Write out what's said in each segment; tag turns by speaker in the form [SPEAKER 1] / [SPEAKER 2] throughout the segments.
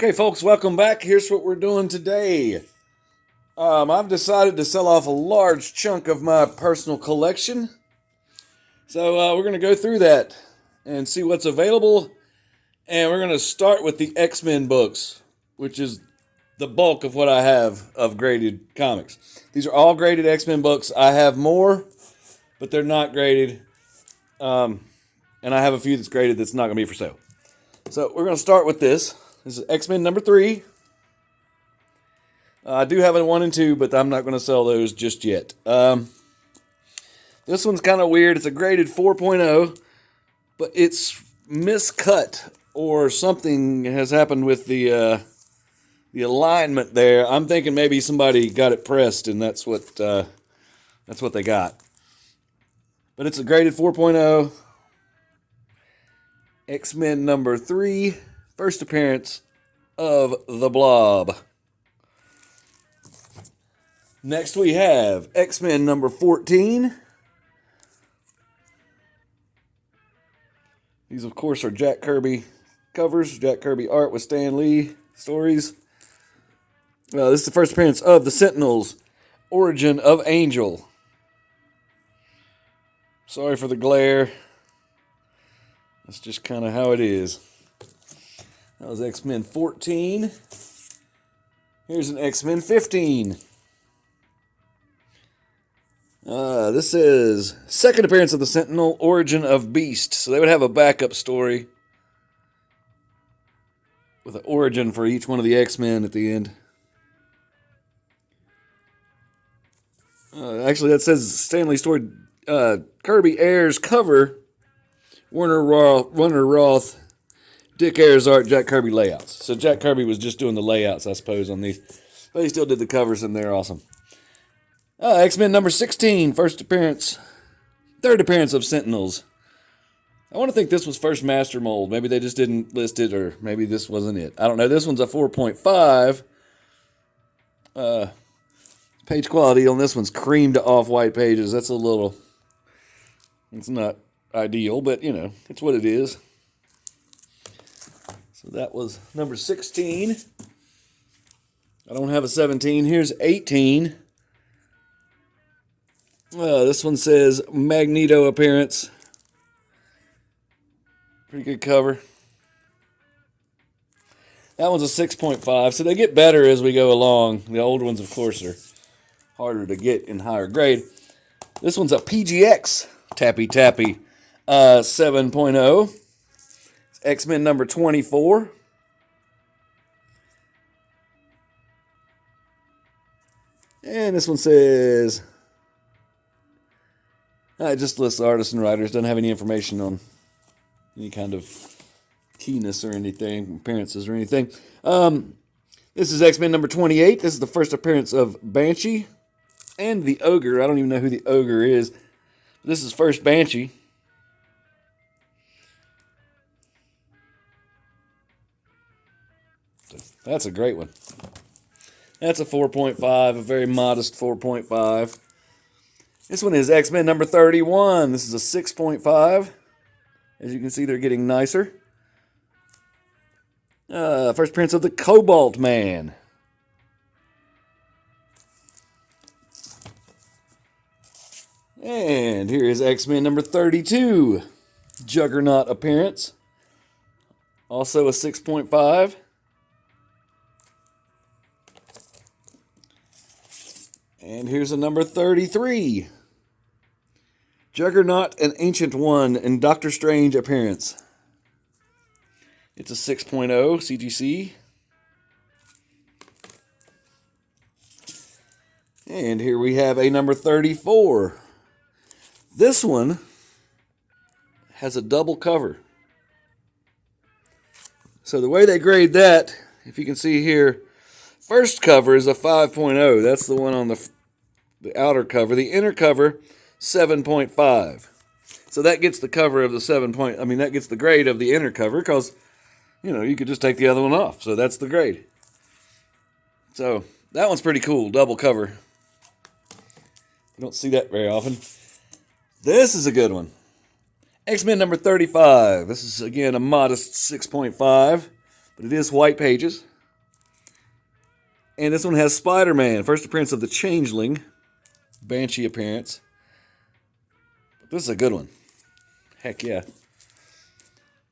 [SPEAKER 1] Okay, folks, welcome back. Here's what we're doing today. I've decided to sell off a large chunk of my personal collection. So we're going to go through that and see what's available. And we're going to start with the X-Men books, which is the bulk of what I have of graded comics. These are all graded X-Men books. I have more, but they're not graded. And I have a few that's graded that's not going to be for sale. So we're going to start with this. This is X-Men number 3. I do have a 1 and 2, but I'm not going to sell those just yet. This one's kind of weird. It's a graded 4.0, but it's miscut or something has happened with the alignment there. I'm thinking maybe somebody got it pressed, and that's what they got. But it's a graded 4.0. X-Men number 3. First appearance of the Blob. Next we have X-Men number 14. These, of course, are Jack Kirby covers. Jack Kirby art with Stan Lee stories. This is the first appearance of the Sentinels. Origin of Angel. Sorry for the glare. That's just kind of how it is. That was X-Men 14. Here's an X-Men 15. This is second appearance of the Sentinel, Origin of Beast. So they would have a backup story with an origin for each one of the X-Men at the end. Actually, that says Stanley story. Kirby Ayers cover. Werner Roth. Dick Ayers art, Jack Kirby layouts. So Jack Kirby was just doing the layouts, I suppose, on these. But he still did the covers, and they're awesome. X-Men number 16, third appearance of Sentinels. I want to think this was first master mold. Maybe they just didn't list it, or maybe this wasn't it. I don't know. This one's a 4.5. Page quality on this one's cream to off-white pages. That's a little... It's not ideal, but, you know, it's what it is. So that was number 16. I don't have a 17. Here's 18. This one says Magneto appearance. Pretty good cover. That one's a 6.5. So they get better as we go along. The old ones, of course, are harder to get in higher grade. This one's a PGX Tappy 7.0. X-Men number 24. And this one says... it just lists artists and writers. Doesn't have any information on any kind of keyness or anything, appearances or anything. This is X-Men number 28. This is the first appearance of Banshee and the Ogre. I don't even know who the Ogre is. This is first Banshee. That's a great one. That's a 4.5, a very modest 4.5. This one is X-Men number 31. This is a 6.5. As you can see, they're getting nicer. First appearance of the Cobalt Man. And here is X-Men number 32. Juggernaut appearance. Also a 6.5. And here's a number 33. Juggernaut and Ancient One and Doctor Strange appearance. It's a 6.0 CGC. And here we have a number 34. This one has a double cover. So the way they grade that, if you can see here, first cover is a 5.0. That's the one on the outer cover. The inner cover, 7.5. So that gets the cover of the that gets the grade of the inner cover because, you could just take the other one off. So that's the grade. So that one's pretty cool, double cover. You don't see that very often. This is a good one. X-Men number 35. This is, again, a modest 6.5, but it is white pages. And this one has Spider-Man, first appearance of the Changeling, Banshee appearance. This is a good one. Heck yeah.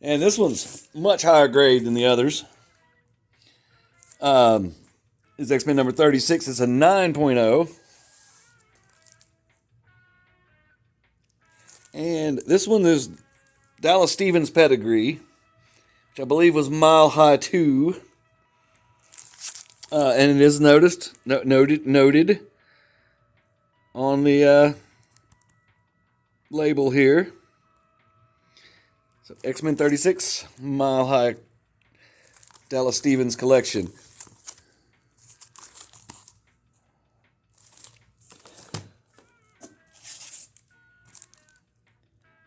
[SPEAKER 1] And this one's much higher grade than the others. It's X-Men number 36. It's a 9.0. And this one is Dallas Stevens pedigree, which I believe was Mile High 2. And it is noted on the label here. So X-Men 36, Mile High, Dallas Stevens collection.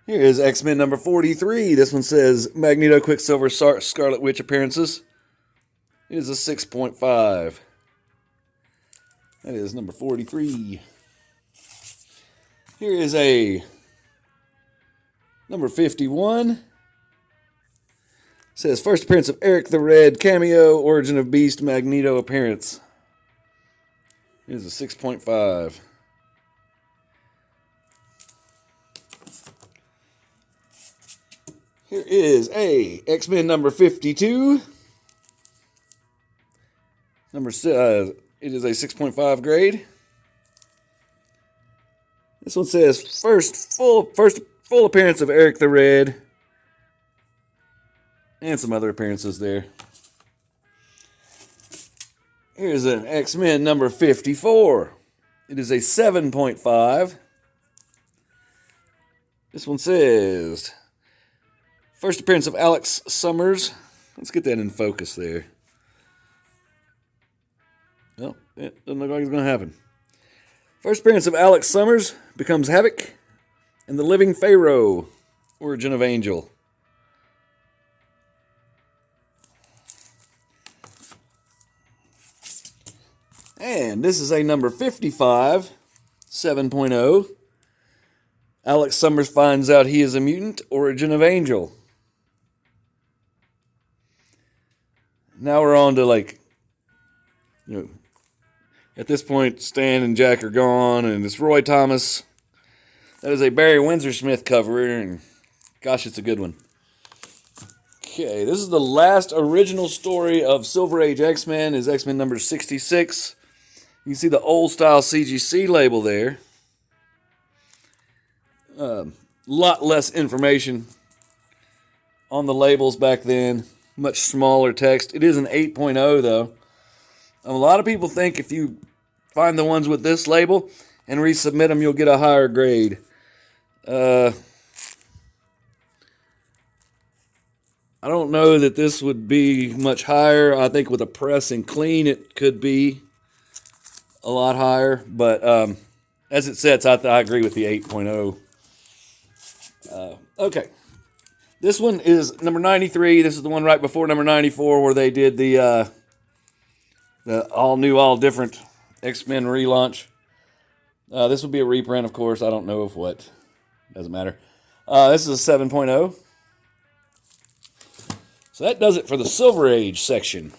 [SPEAKER 1] Here is X-Men number 43. This one says Magneto, Quicksilver, Scarlet Witch appearances. It is a 6.5. That is number 43. Here is a number 51. It says first appearance of Eric the Red, cameo, Origin of Beast, Magneto appearance. It is a 6.5. Here is a X-Men number 52. It is a 6.5 grade. This one says first full appearance of Eric the Red, and some other appearances there. Here's an X-Men number 54. It is a 7.5. This one says first appearance of Alex Summers. Let's get that in focus there. Well, it doesn't look like it's going to happen. First appearance of Alex Summers becomes Havoc and the Living Pharaoh, Origin of Angel. And this is a number 55, 7.0. Alex Summers finds out he is a mutant, Origin of Angel. Now we're on to at this point, Stan and Jack are gone, and it's Roy Thomas. That is a Barry Windsor-Smith cover, and gosh, it's a good one. Okay, this is the last original story of Silver Age X-Men, is X-Men number 66. You can see the old-style CGC label there. Lot less information on the labels back then. Much smaller text. It is an 8.0, though. A lot of people think if you find the ones with this label and resubmit them, you'll get a higher grade. I don't know that this would be much higher. I think with a press and clean, it could be a lot higher. But as it sits, I agree with the 8.0. Okay. This one is number 93. This is the one right before number 94 where they did the all new, all different X-Men relaunch. This will be a reprint, of course. I don't know of what. Doesn't matter. This is a 7.0. So that does it for the Silver Age section.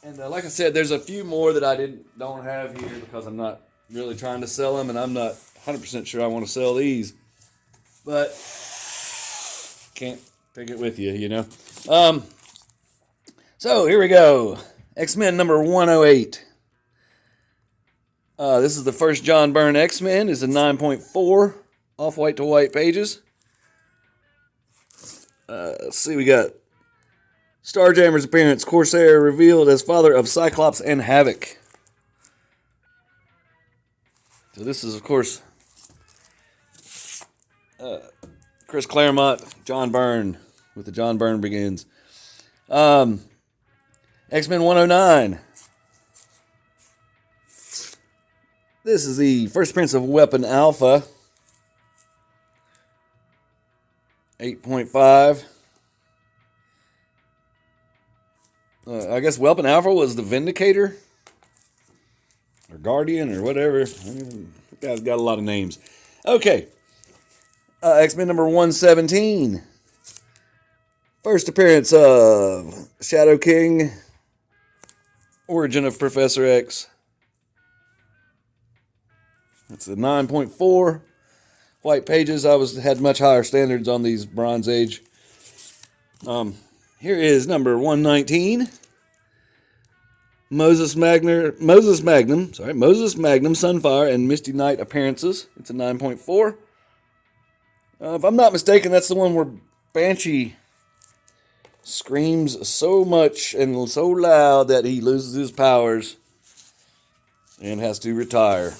[SPEAKER 1] And like I said, there's a few more that I don't have here because I'm not really trying to sell them, and I'm not 100% sure I want to sell these. But can't take it with you, you know. So here we go. X-Men number 108. This is the first John Byrne X-Men. It's a 9.4 off-white to white pages. Let's see, we got Starjammer's appearance. Corsair revealed as father of Cyclops and Havoc. So this is, of course, Chris Claremont, John Byrne, with the John Byrne Begins. X-Men 109. This is the first appearance of Weapon Alpha. 8.5. I guess Weapon Alpha was the Vindicator? Or Guardian, or whatever. The guy's got a lot of names. Okay. X-Men number 117. First appearance of Shadow King, Origin of Professor X. It's a 9.4 white pages. I had much higher standards on these Bronze Age. Here is number 119. Moses Magnum, Sunfire, and Misty Knight appearances. It's a 9.4. If I'm not mistaken, that's the one where Banshee screams so much and so loud that he loses his powers and has to retire.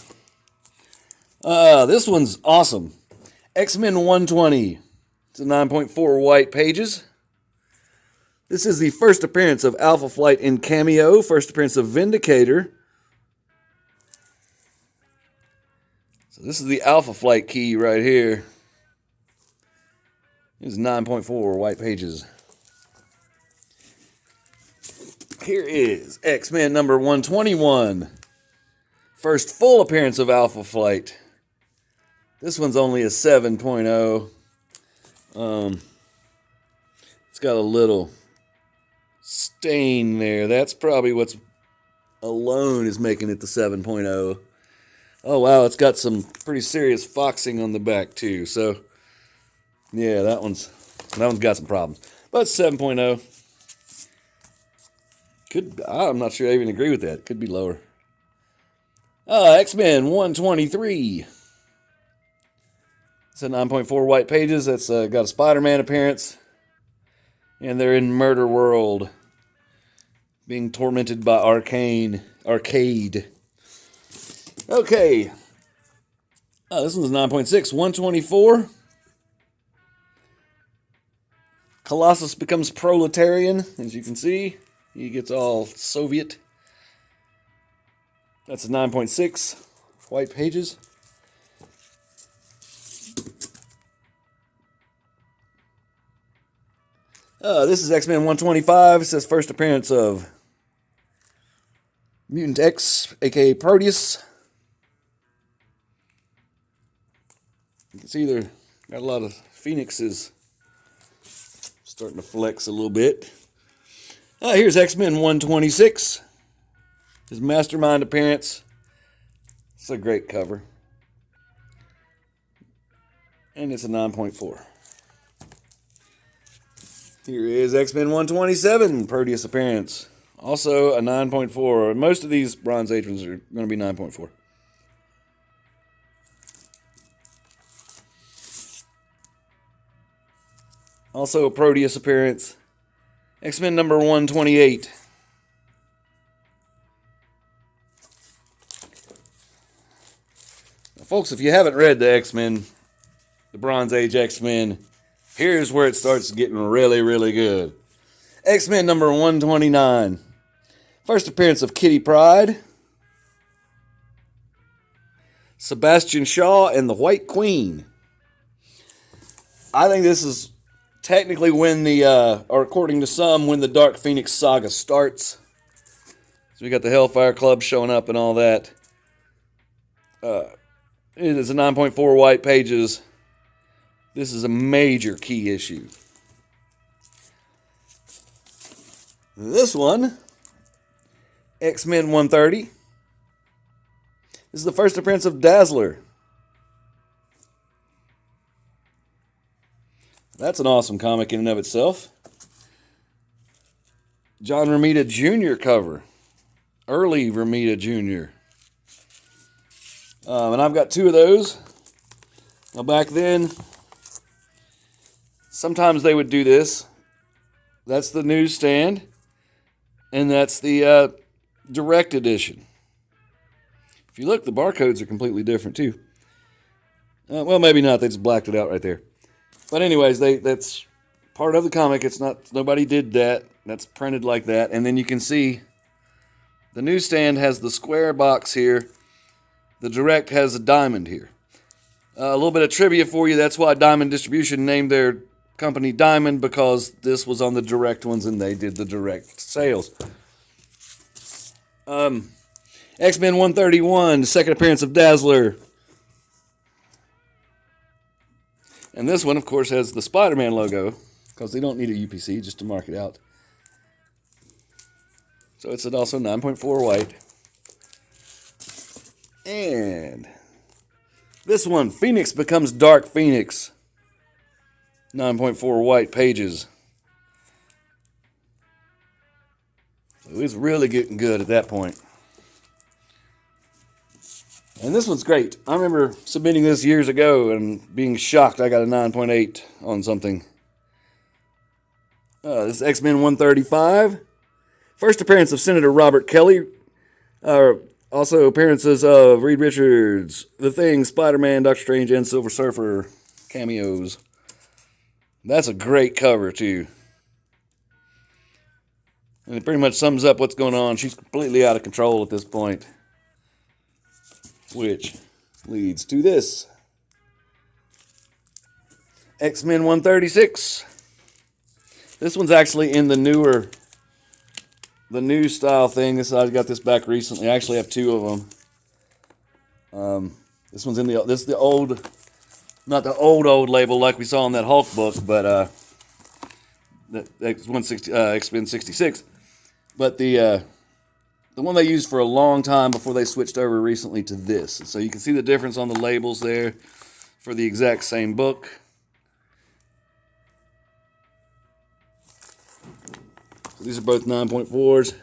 [SPEAKER 1] This one's awesome. X-Men 120. It's a 9.4 white pages. This is the first appearance of Alpha Flight in Cameo, first appearance of Vindicator. So this is the Alpha Flight key right here. This is 9.4 white pages. Here is X-Men number 121. First full appearance of Alpha Flight. This one's only a 7.0. It's got a little stain there. That's probably what's alone is making it the 7.0. Oh wow, it's got some pretty serious foxing on the back too. So yeah, that one's got some problems. But 7.0. I'm not sure I even agree with that. It could be lower. X-Men 123. It's a 9.4 white pages. That's got a Spider-Man appearance. And they're in Murder World, being tormented by Arcade. Okay. This one's 9.6. 124. Colossus becomes proletarian, as you can see. He gets all Soviet. That's a 9.6 white pages. This is X-Men 125. It says first appearance of Mutant X, aka Proteus. You can see there got a lot of Phoenixes starting to flex a little bit. Here's X-Men 126. His Mastermind appearance. It's a great cover. And it's a 9.4. Here is X-Men 127, Proteus appearance. Also a 9.4. Most of these Bronze Age ones are going to be 9.4. Also a Proteus appearance. X-Men number 128. Now, folks, if you haven't read the X-Men, the Bronze Age X-Men, here's where it starts getting really, really good. X-Men number 129. First appearance of Kitty Pryde, Sebastian Shaw, and the White Queen. I think this is technically when or according to some, when the Dark Phoenix saga starts. So we got the Hellfire Club showing up and all that. It is a 9.4 white pages. This is a major key issue. This one, X-Men 130. This is the first appearance of Dazzler. That's an awesome comic in and of itself. John Romita Jr. cover. Early Romita Jr. And I've got two of those. Now back then, sometimes they would do this. That's the newsstand. And that's the direct edition. If you look, the barcodes are completely different too. Well, maybe not. They just blacked it out right there. But anyways, that's part of the comic. It's not, nobody did that. That's printed like that. And then you can see the newsstand has the square box here. The direct has a diamond here. A little bit of trivia for you. That's why Diamond Distribution named their company Diamond, because this was on the direct ones and they did the direct sales. X-Men 131, second appearance of Dazzler. And this one, of course, has the Spider-Man logo, because they don't need a UPC just to mark it out. So it's also 9.4 white. And this one, Phoenix Becomes Dark Phoenix. 9.4 white pages. So it's really getting good at that point. And this one's great. I remember submitting this years ago and being shocked I got a 9.8 on something. This is X-Men 135. First appearance of Senator Robert Kelly. Also appearances of Reed Richards, The Thing, Spider-Man, Doctor Strange, and Silver Surfer cameos. That's a great cover, too. And it pretty much sums up what's going on. She's completely out of control at this point. Which leads to this. X-Men 136. This one's actually in the new style thing. I got this back recently. I actually have two of them. This one's in this is the old, not the old label like we saw in that Hulk book, but the X-Men 66. But the one they used for a long time before they switched over recently to this. So you can see the difference on the labels there for the exact same book. So these are both 9.4s. It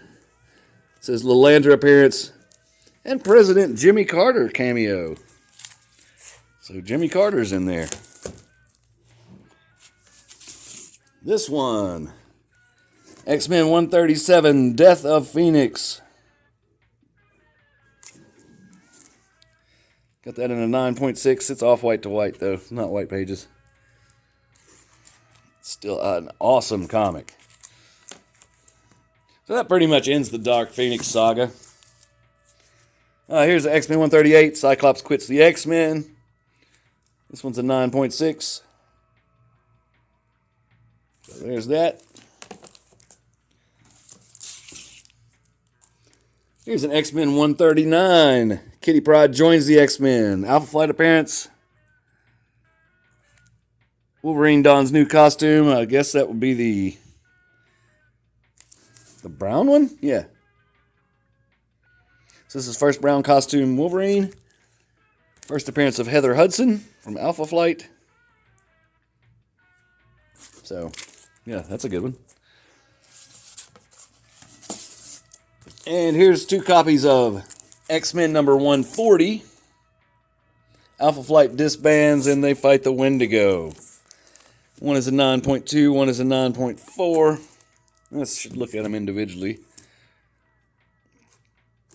[SPEAKER 1] says Lilandra appearance and President Jimmy Carter cameo. So Jimmy Carter's in there. This one, X-Men 137, Death of Phoenix. Got that in a 9.6. It's off white to white, though. It's not white pages. Still an awesome comic. So that pretty much ends the Dark Phoenix saga. Here's the X-Men 138. Cyclops quits the X-Men. This one's a 9.6. So there's that. Here's an X-Men 139. Kitty Pryde joins the X-Men. Alpha Flight appearance. Wolverine dons new costume. I guess that would be the brown one? Yeah. So this is first brown costume Wolverine. First appearance of Heather Hudson from Alpha Flight. So, yeah, that's a good one. And here's two copies of X-Men number 140. Alpha Flight disbands and they fight the Wendigo. One is a 9.2, one is a 9.4. Let's look at them individually.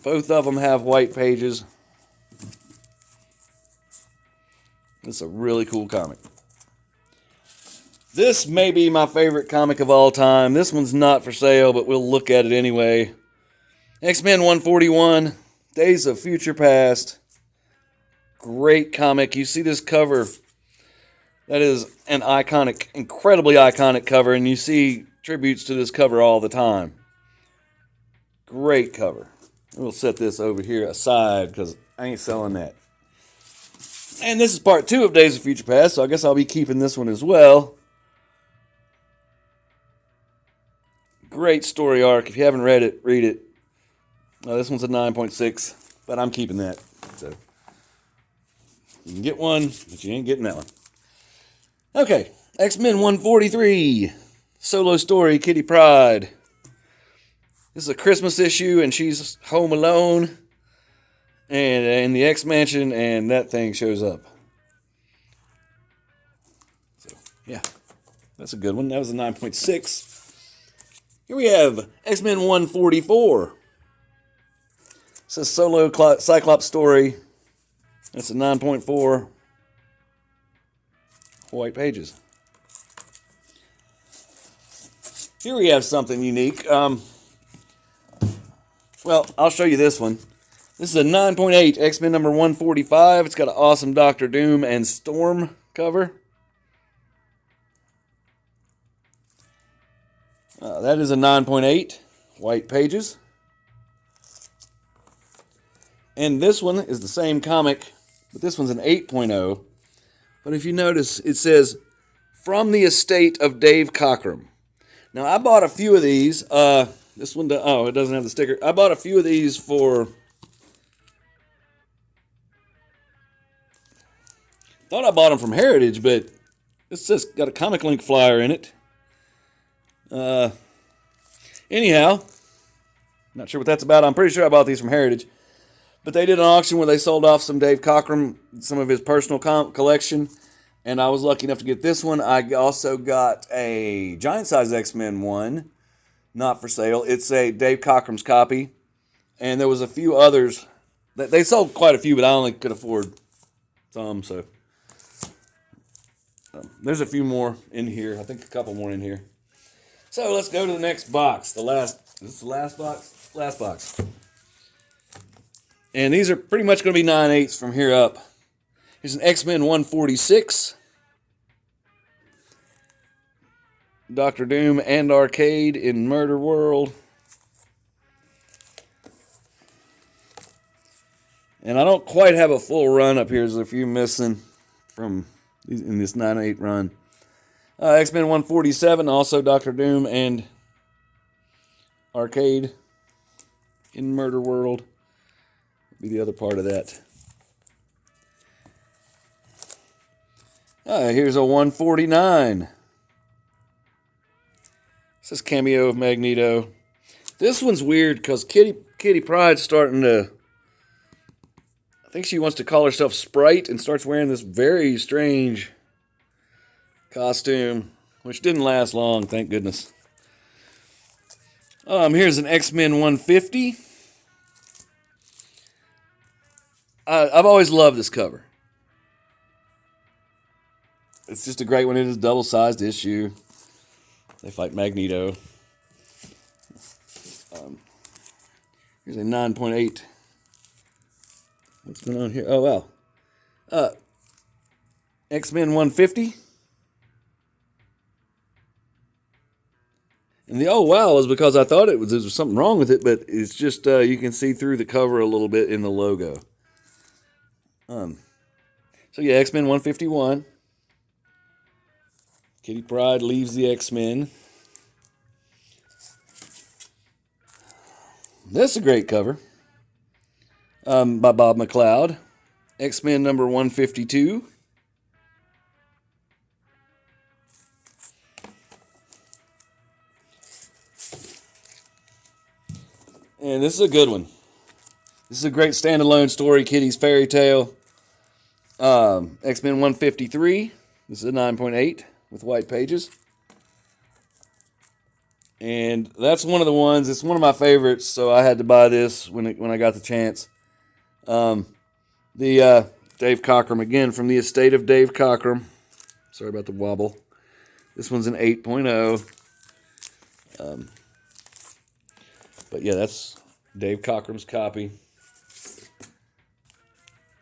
[SPEAKER 1] Both of them have white pages. This is a really cool comic. This may be my favorite comic of all time. This one's not for sale, but we'll look at it anyway. X-Men 141, Days of Future Past. Great comic. You see this cover. That is an iconic, incredibly iconic cover, and you see tributes to this cover all the time. Great cover. We'll set this over here aside because I ain't selling that. And this is part 2 of Days of Future Past, so I guess I'll be keeping this one as well. Great story arc. If you haven't read it, read it. This one's a 9.6, but I'm keeping that. So you can get one, but you ain't getting that one. Okay, X-Men 143. Solo story, Kitty Pryde. This is a Christmas issue, and she's home alone and in the X-Mansion, and that thing shows up. So, yeah, that's a good one. That was a 9.6. Here we have X-Men 144. It's a solo Cyclops story. That's a 9.4. White pages. Here we have something unique. Well, I'll show you this one. This is a 9.8 X-Men number 145. It's got an awesome Doctor Doom and Storm cover. That is a 9.8 white pages. And this one is the same comic, but this one's an 8.0. But if you notice, it says, From the Estate of Dave Cockrum. Now, I bought a few of these. This one, oh, it doesn't have the sticker. I bought a few of these for... Thought I bought them from Heritage, but it's just got a Comic Link flyer in it. Anyhow, not sure what that's about. I'm pretty sure I bought these from Heritage. But they did an auction where they sold off some Dave Cockrum, some of his personal collection. And I was lucky enough to get this one. I also got a giant size X-Men one, not for sale. It's a Dave Cockrum's copy. And there was a few others. They sold quite a few, but I only could afford some. So there's a few more in here. I think a couple more in here. So let's go to the next box. Is this the last box? Last box. And these are pretty much going to be 9/8 from here up. Here's an X-Men 146. Dr. Doom and Arcade in Murder World. And I don't quite have a full run up here. There's a few missing from in this 9/8 run. X-Men 147, also Dr. Doom and Arcade in Murder World. Be the other part of that. Here's a 149. This is cameo of Magneto. This one's weird because Kitty Pryde's starting to... I think she wants to call herself Sprite and starts wearing this very strange costume, which didn't last long, thank goodness. Here's an X-Men 150. I've always loved this cover. It's just a great one. It is a double-sized issue. They fight Magneto. Here's a 9.8. What's going on here? Oh, wow. X-Men 150. And the oh wow was because I thought there was something wrong with it, but it's just you can see through the cover a little bit in the logo. So yeah, X-Men 151. Kitty Pryde leaves the X-Men. This is a great cover. By Bob McLeod. X-Men number 152. And this is a good one. This is a great standalone story, Kitty's Fairy Tale. X-Men 153. This is a 9.8 with white pages. And that's one of the ones, it's one of my favorites, so I had to buy this when I got the chance. Dave Cockrum, again, from the estate of Dave Cockrum. Sorry about the wobble. This one's an 8.0. But yeah, that's Dave Cockrum's copy.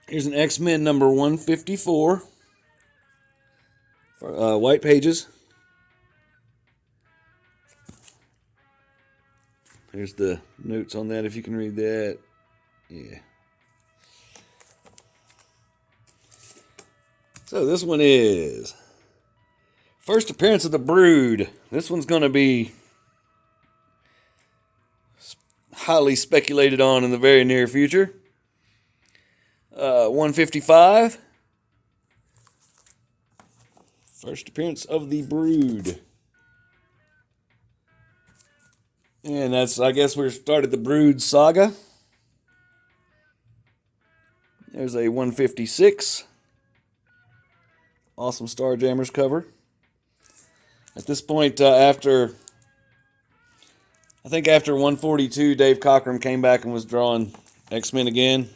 [SPEAKER 1] Here's an X-Men number 154. White pages. Here's the notes on that, if you can read that. Yeah. So this one is first appearance of the Brood. This one's going to be highly speculated on in the very near future. 155. First appearance of the Brood. And that's, I guess, we started the Brood Saga. There's a 156. Awesome Starjammers cover. At this point, after 142, Dave Cockrum came back and was drawing X-Men again.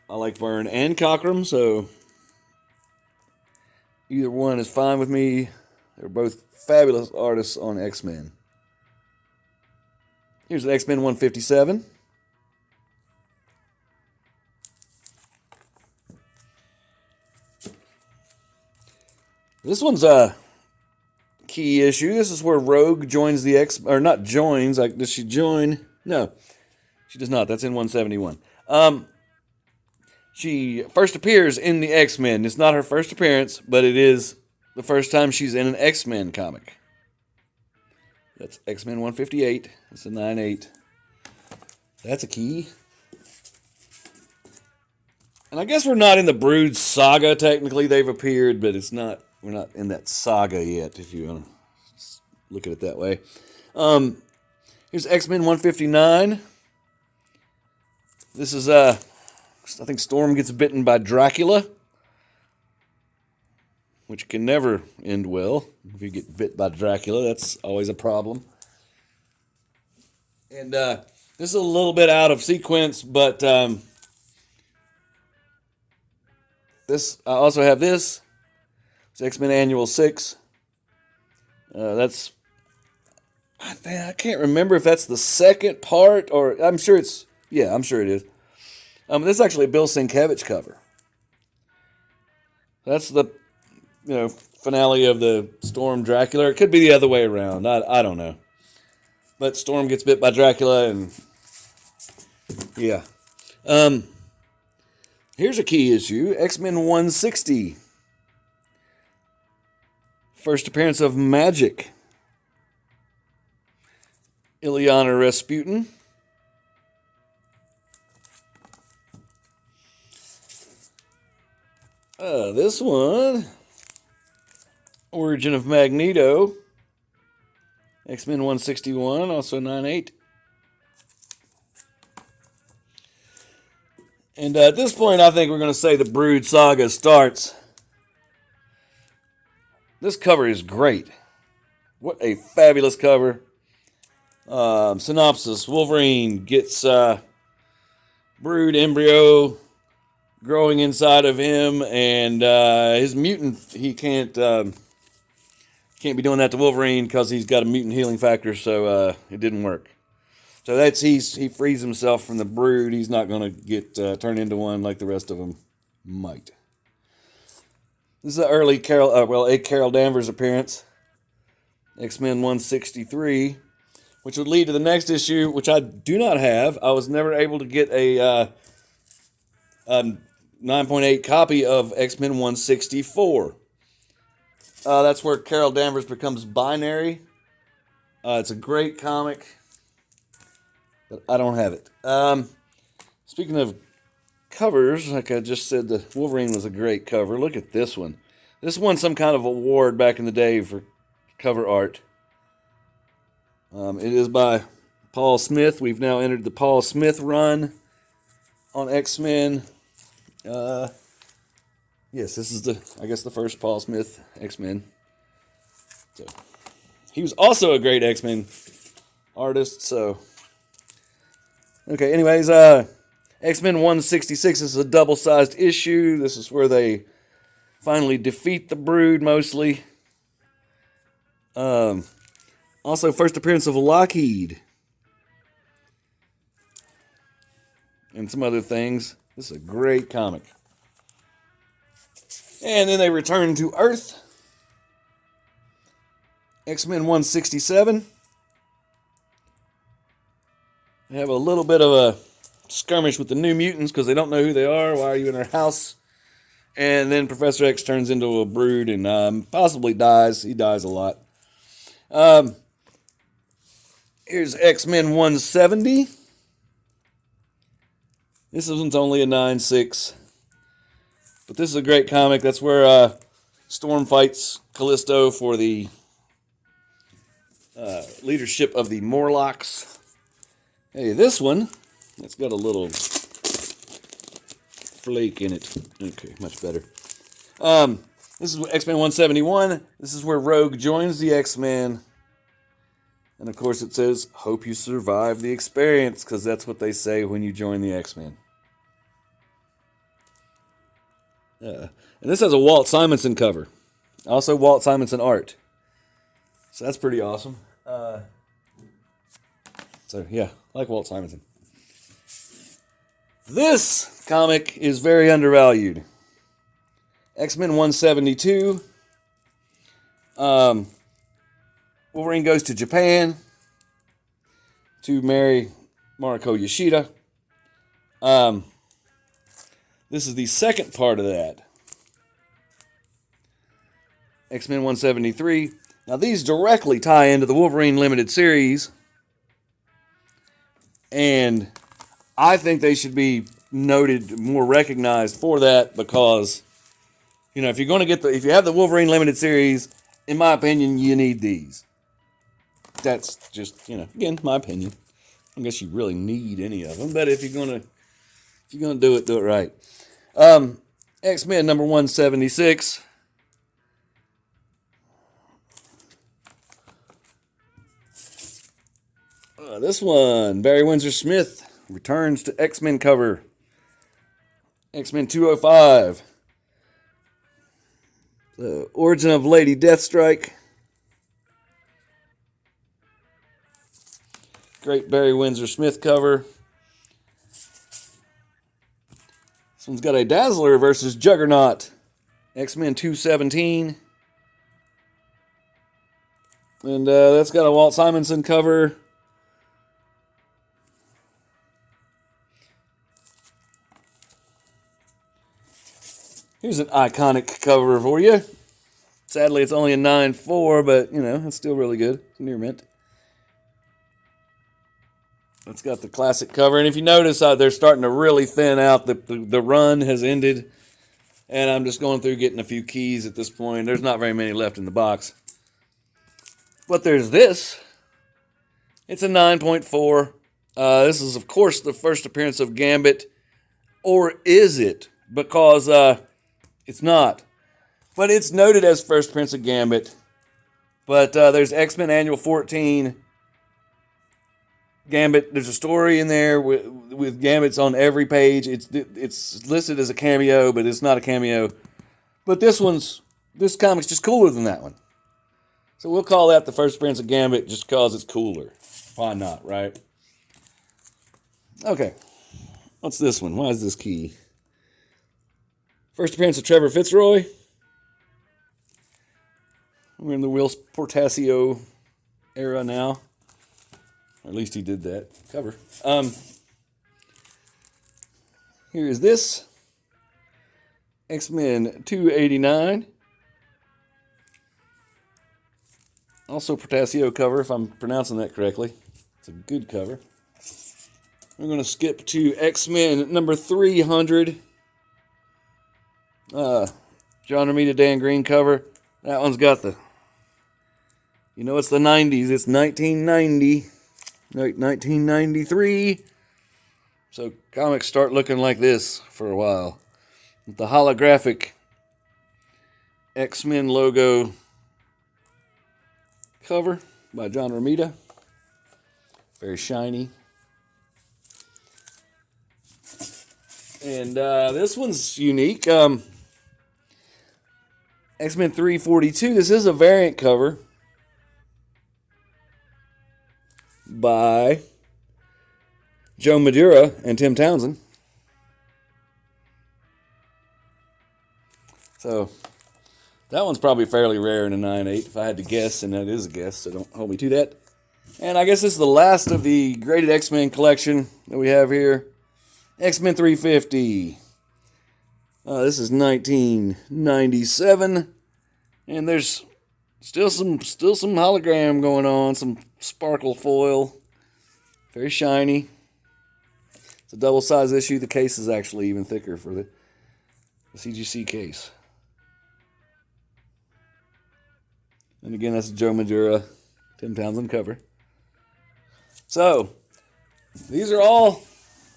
[SPEAKER 1] I like Byrne and Cockrum, so either one is fine with me. They're both fabulous artists on X-Men. Here's an X-Men 157. This one's a key issue. This is where Rogue joins the or not joins. Like, does she join? No, she does not. That's in 171. She first appears in the X-Men. It's not her first appearance, but it is the first time she's in an X-Men comic. That's X-Men 158. It's a 9.8. That's a key. And I guess we're not in the Brood Saga. Technically, they've appeared, but it's not. We're not in that saga yet, if you want to look at it that way. Here's X-Men 159. This is, I think Storm gets bitten by Dracula, which can never end well. If you get bit by Dracula, that's always a problem. And this is a little bit out of sequence, but this I also have this. It's X-Men Annual 6. That's... I can't remember if that's the second part, or I'm sure it's... Yeah, I'm sure it is. This is actually a Bill Sienkiewicz cover. That's the, finale of the Storm Dracula. It could be the other way around. I don't know. But Storm gets bit by Dracula, and yeah. Here's a key issue: X-Men 160. First appearance of Magic. Ilyana Rasputin. This one, Origin of Magneto. X-Men 161, also 9.8. And at this point, I think we're going to say the Brood Saga starts. This cover is great. What a fabulous cover. Synopsis: Wolverine gets brood embryo growing inside of him, and his mutant, he can't be doing that to Wolverine because he's got a mutant healing factor, so it didn't work. So he frees himself from the brood. He's not going to get turned into one like the rest of them might. This is an early Carol Danvers appearance. X-Men 163, which would lead to the next issue, which I do not have. I was never able to get a 9.8 copy of X-Men 164. That's where Carol Danvers becomes binary. It's a great comic, but I don't have it. Speaking of covers, like I just said, the Wolverine was a great cover. Look at this one. This won some kind of award back in the day for cover art. It is by Paul Smith. We've now entered the Paul Smith run on X-Men. Yes, this is the first Paul Smith X-Men. So, he was also a great X-Men artist, so. Okay, anyways, X-Men 166 is a double-sized issue. This is where they finally defeat the Brood, mostly. Also, first appearance of Lockheed. And some other things. This is a great comic. And then they return to Earth. X-Men 167. They have a little bit of a skirmish with the New Mutants because they don't know who they are. Why are you in our house? And then Professor X turns into a brood and possibly dies. He dies a lot. Here's X-Men 170. This one's only a 9.6. But this is a great comic. That's where Storm fights Callisto for the leadership of the Morlocks. Hey, this one, it's got a little flake in it. Okay, much better. This is X-Men 171. This is where Rogue joins the X-Men. And of course it says, hope you survive the experience, because that's what they say when you join the X-Men. And this has a Walt Simonson cover. Also Walt Simonson art. So that's pretty awesome. So yeah, I like Walt Simonson. This comic is very undervalued. X-Men 172. Wolverine goes to Japan to marry Mariko Yoshida. This is the second part of that. X-Men 173. Now, these directly tie into the Wolverine Limited Series, and I think they should be noted, more recognized for that, because, if you're going to if you have the Wolverine Limited Series, in my opinion, you need these. That's just, again, my opinion. I guess you really need any of them, but if you're gonna do it right. X-Men number 176. This one, Barry Windsor Smith returns to X-Men cover. X-Men 205. The origin of Lady Deathstrike. Great Barry Windsor Smith cover. This one's got a Dazzler versus Juggernaut. X-Men 217. And that's got a Walt Simonson cover. Here's an iconic cover for you. Sadly, it's only a 9.4, but, it's still really good. It's near mint. It's got the classic cover. And if you notice, they're starting to really thin out. The run has ended. And I'm just going through getting a few keys at this point. There's not very many left in the box. But there's this. It's a 9.4. This is, of course, the first appearance of Gambit. Or is it? Because it's not. But it's noted as first appearance of Gambit. But there's X-Men Annual 14. Gambit, there's a story in there with Gambit's on every page. It's listed as a cameo, but it's not a cameo. But this comic's just cooler than that one. So we'll call that the first appearance of Gambit just because it's cooler. Why not, right? Okay. What's this one? Why is this key? First appearance of Trevor Fitzroy. We're in the Will Portasio era now. Or at least he did that cover. Here is this. X-Men 289. Also Portasio cover, if I'm pronouncing that correctly. It's a good cover. We're going to skip to X-Men number 300. John Romita, Dan Green cover. That one's got the... it's the 90s. It's 1990. 1993. So comics start looking like this for a while. With the holographic X-Men logo cover by John Romita. Very shiny. And this one's unique. X-Men 342. This is a variant cover by Joe Madura and Tim Townsend. So that one's probably fairly rare in a 9.8 if I had to guess, and that is a guess, so don't hold me to that. And I guess this is the last of the graded X-Men collection that we have here. X-Men 350. This is 1997, and there's still some hologram going on, some sparkle foil, very shiny. It's a double-size issue. The case is actually even thicker for the CGC case. And again, that's Joe Madura, Tim Townsend cover. So, these are all,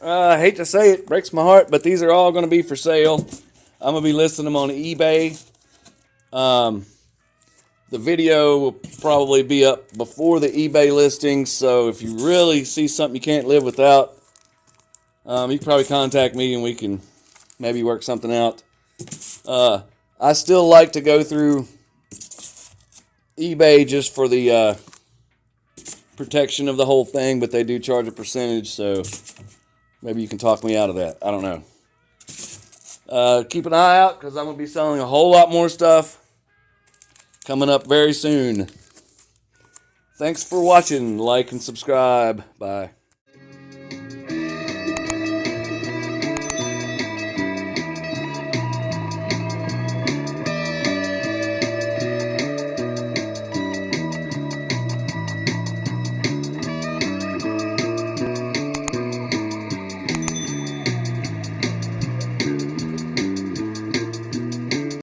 [SPEAKER 1] I hate to say it, breaks my heart, but these are all going to be for sale. I'm going to be listing them on eBay. The video will probably be up before the eBay listing, so if you really see something you can't live without, you can probably contact me and we can maybe work something out. I still like to go through eBay just for the protection of the whole thing, but they do charge a percentage, so maybe you can talk me out of that. I don't know. Keep an eye out because I'm going to be selling a whole lot more stuff coming up very soon. Thanks for watching. Like and subscribe. Bye.